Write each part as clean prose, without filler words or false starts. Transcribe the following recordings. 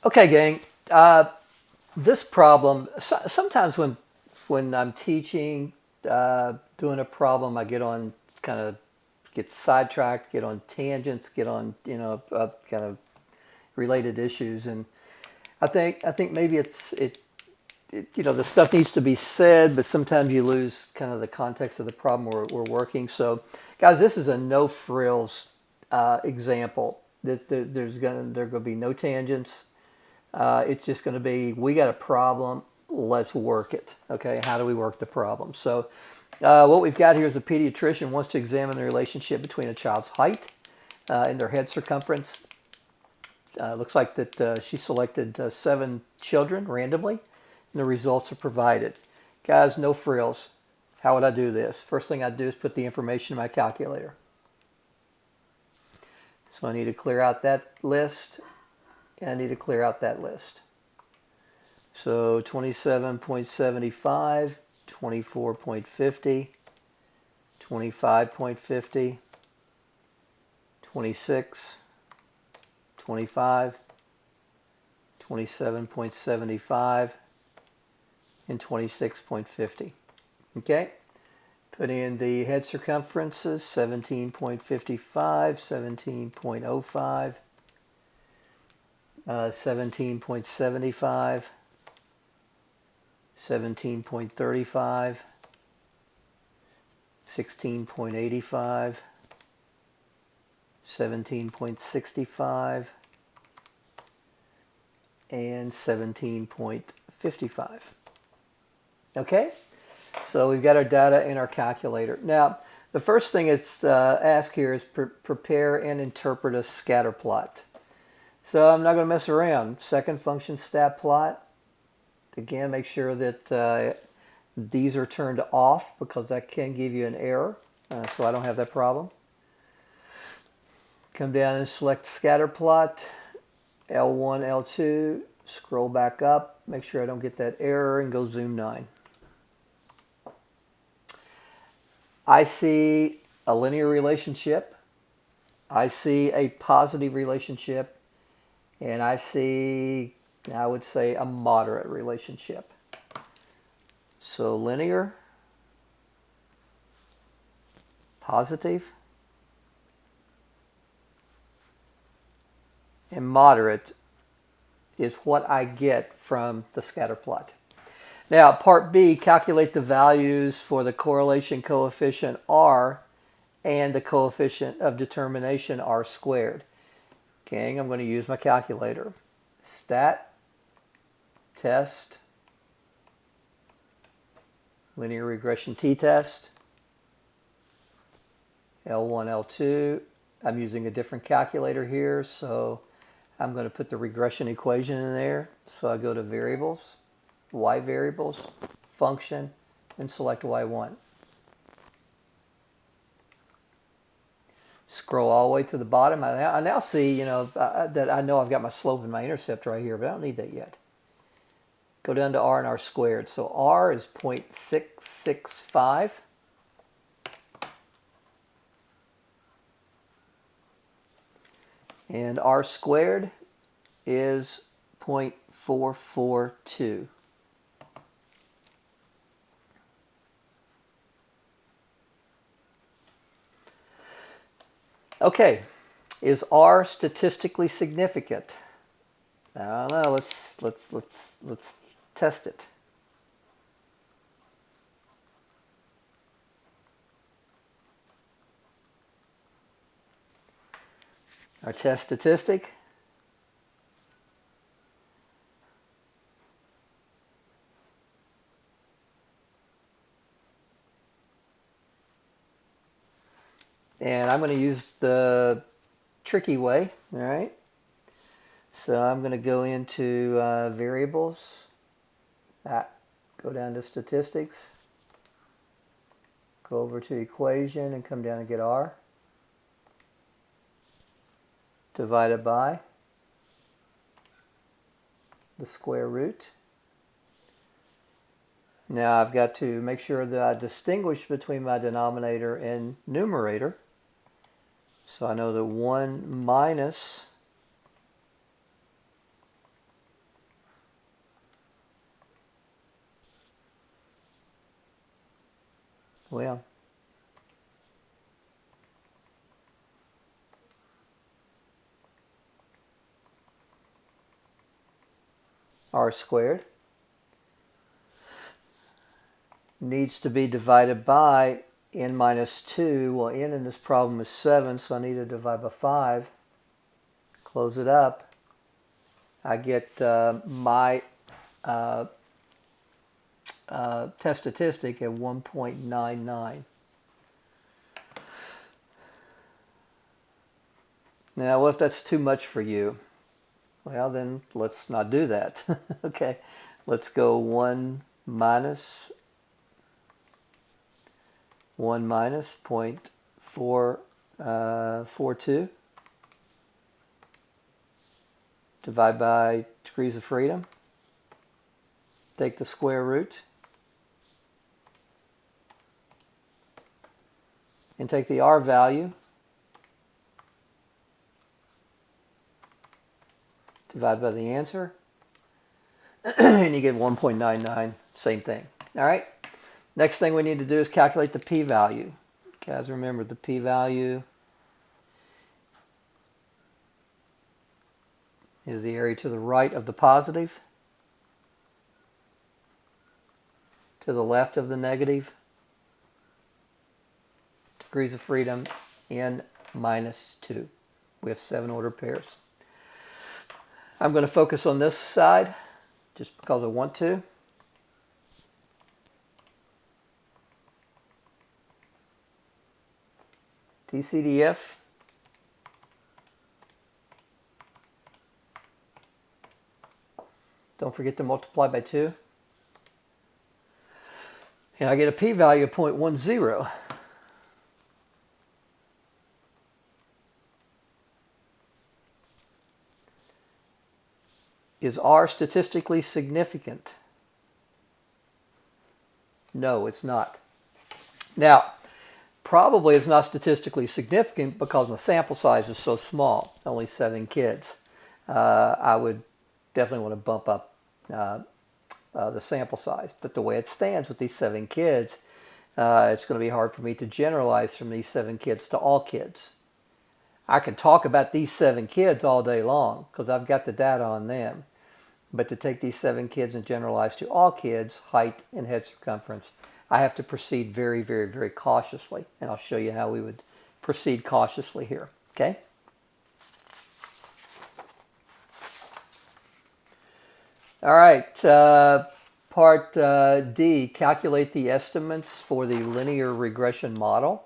Okay, gang. This problem, sometimes when I'm teaching, doing a problem, I get on kind of get sidetracked, get on tangents, get on kind of related issues, and I think maybe the stuff needs to be said, but sometimes you lose kind of the context of the problem we're working. So, guys, this is a no frills example. There gonna be no tangents. It's just going to be, we got a problem, let's work it. Okay, how do we work the problem? So what we've got here is a pediatrician wants to examine the relationship between a child's height and their head circumference. Looks like that she selected 7 children randomly, and the results are provided. Guys, no frills. How would I do this? First thing I'd do is put the information in my calculator. So I need to clear out that list, and I need to clear out that list. So 27.75, 24.50, 25.50, 26, 25, 27.75, and 26.50. Okay? Put in the head circumferences, 17.55, 17.05, 17.75, 17.35, 16.85, 17.65, and 17.55. Okay, so we've got our data in our calculator. Now, the first thing it's asked here is prepare and interpret a scatter plot. So I'm not going to mess around. Second function stat plot. Again, make sure that these are turned off because that can give you an error. So I don't have that problem. Come down and select Scatterplot, L1, L2, scroll back up, make sure I don't get that error, and go zoom 9. I see a linear relationship. I see a positive relationship. And I see, I would say, a moderate relationship. So linear, positive, and moderate is what I get from the scatter plot. Now, part B, calculate the values for the correlation coefficient R and the coefficient of determination R squared. Okay, I'm going to use my calculator. Stat, test, linear regression t-test, L1, L2. I'm using a different calculator here, so I'm going to put the regression equation in there. So I go to variables, y variables, function, and select y1. Scroll all the way to the bottom. I now see, that I know I've got my slope and my intercept right here, but I don't need that yet. Go down to R and R squared. So R is 0.665. And R squared is 0.442. Okay, is R statistically significant? I don't know. Let's test it. Our test statistic. And I'm going to use the tricky way, all right? So I'm going to go into variables, go down to statistics, go over to equation and come down and get R, divided by the square root. Now I've got to make sure that I distinguish between my denominator and numerator. So I know that 1 minus Well, r squared needs to be divided by n minus 2. Well, n in this problem is 7, so I need to divide by 5. Close it up. I get my test statistic at 1.99. Now, what if that's too much for you? Well, then let's not do that. Okay, let's go 1 minus 0.442. Divide by degrees of freedom. Take the square root. And take the r value. Divide by the answer. And you get 1.99. Same thing. All right. Next thing we need to do is calculate the p-value. Guys, remember the p-value is the area to the right of the positive, to the left of the negative, degrees of freedom, n minus 2. We have 7 ordered pairs. I'm going to focus on this side just because I want to. DCDF. Don't forget to multiply by 2. And I get a p-value of 0.10. Is R statistically significant? No, it's not. Now, probably it's not statistically significant because my sample size is so small, only 7 kids. I would definitely want to bump up the sample size. But the way it stands with these 7 kids, it's going to be hard for me to generalize from these 7 kids to all kids. I can talk about these 7 kids all day long because I've got the data on them. But to take these 7 kids and generalize to all kids, height and head circumference, I have to proceed very, very, very cautiously. And I'll show you how we would proceed cautiously here. Okay? All right. Part D, calculate the estimates for the linear regression model.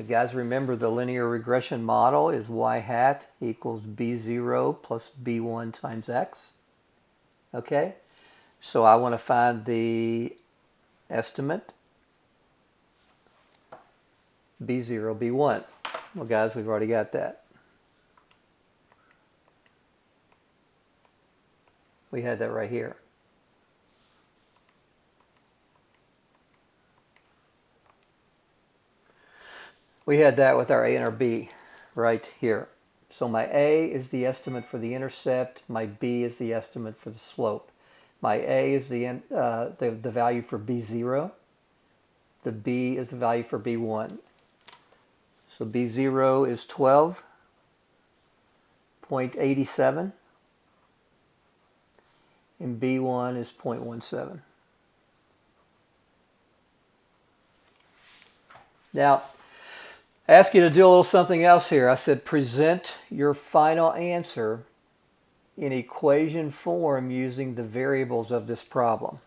Guys, remember the linear regression model is y hat equals b0 plus b1 times x. Okay, so I want to find the estimate b0, b1. Well, guys, we've already got that. We had that right here. We had that with our A and our B right here. So my A is the estimate for the intercept. My B is the estimate for the slope. My A is the value for B0. The B is the value for B1. So B0 is 12.87. And B1 is 0.17. Now, I ask you to do a little something else here. I said present your final answer in equation form using the variables of this problem.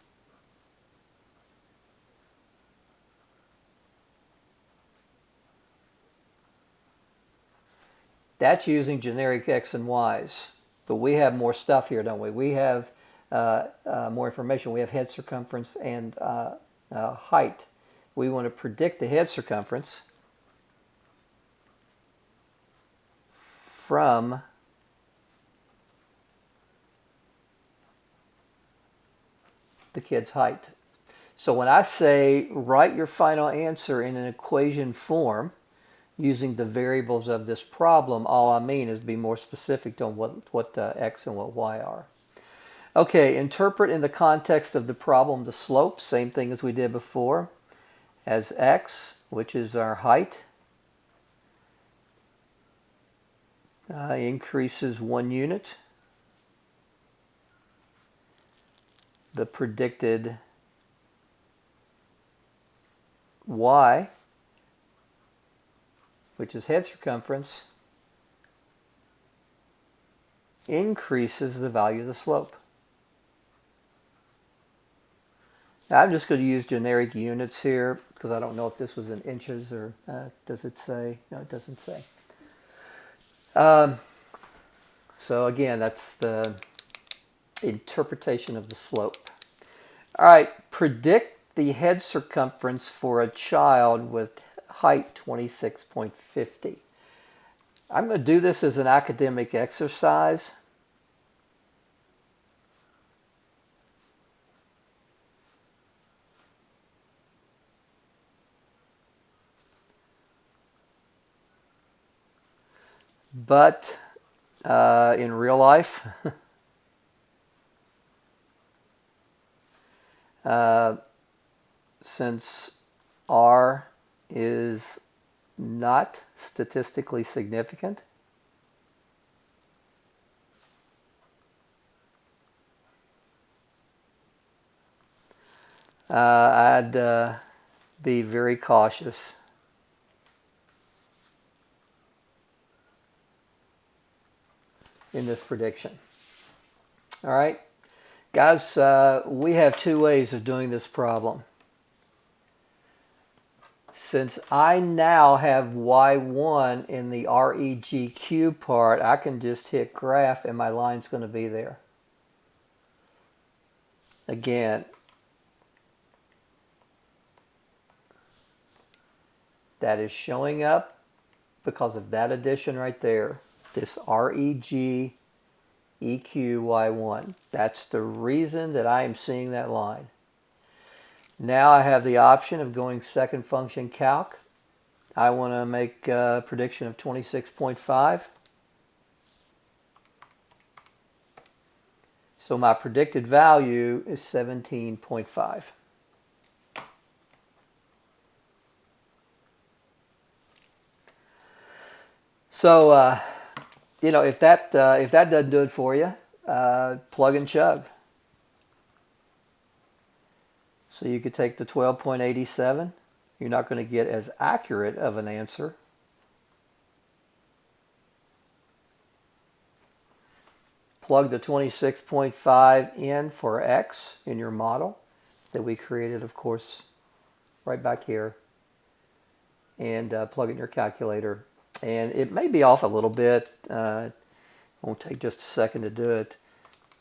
That's using generic x and y's. But we have more stuff here, don't we? We have more information. We have head circumference and height. We want to predict the head circumference from the kid's height. So when I say write your final answer in an equation form using the variables of this problem, all I mean is be more specific on what x and what y are. Okay, interpret in the context of the problem the slope, same thing as we did before. as x, which is our height, increases 1 unit. The predicted y, which is head circumference, increases the value of the slope. Now, I'm just going to use generic units here because I don't know if this was in inches or does it say? No, it doesn't say. So again, that's the interpretation of the slope. All right, predict the head circumference for a child with height 26.50. I'm going to do this as an academic exercise. But in real life, since R is not statistically significant, I'd be very cautious. In this prediction. All right, guys, we have two ways of doing this problem. Since I now have y1 in the REGQ part, I can just hit graph and my line's going to be there. Again, that is showing up because of that addition right there. This REG EQY1. That's the reason that I am seeing that line. Now I have the option of going second function calc. I want to make a prediction of 26.5. So my predicted value is 17.5. So, you know, if that doesn't do it for you, plug and chug. So you could take the 12.87. You're not going to get as accurate of an answer. Plug the 26.5 in for x in your model that we created, of course, right back here. And plug it in your calculator. And it may be off a little bit. It won't take just a second to do it.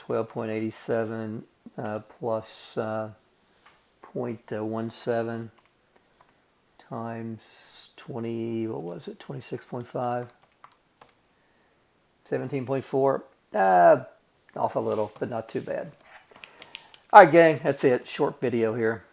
12.87 plus 0.17 times 20, what was it, 26.5? 17.4. Off a little, but not too bad. All right, gang, that's it. Short video here.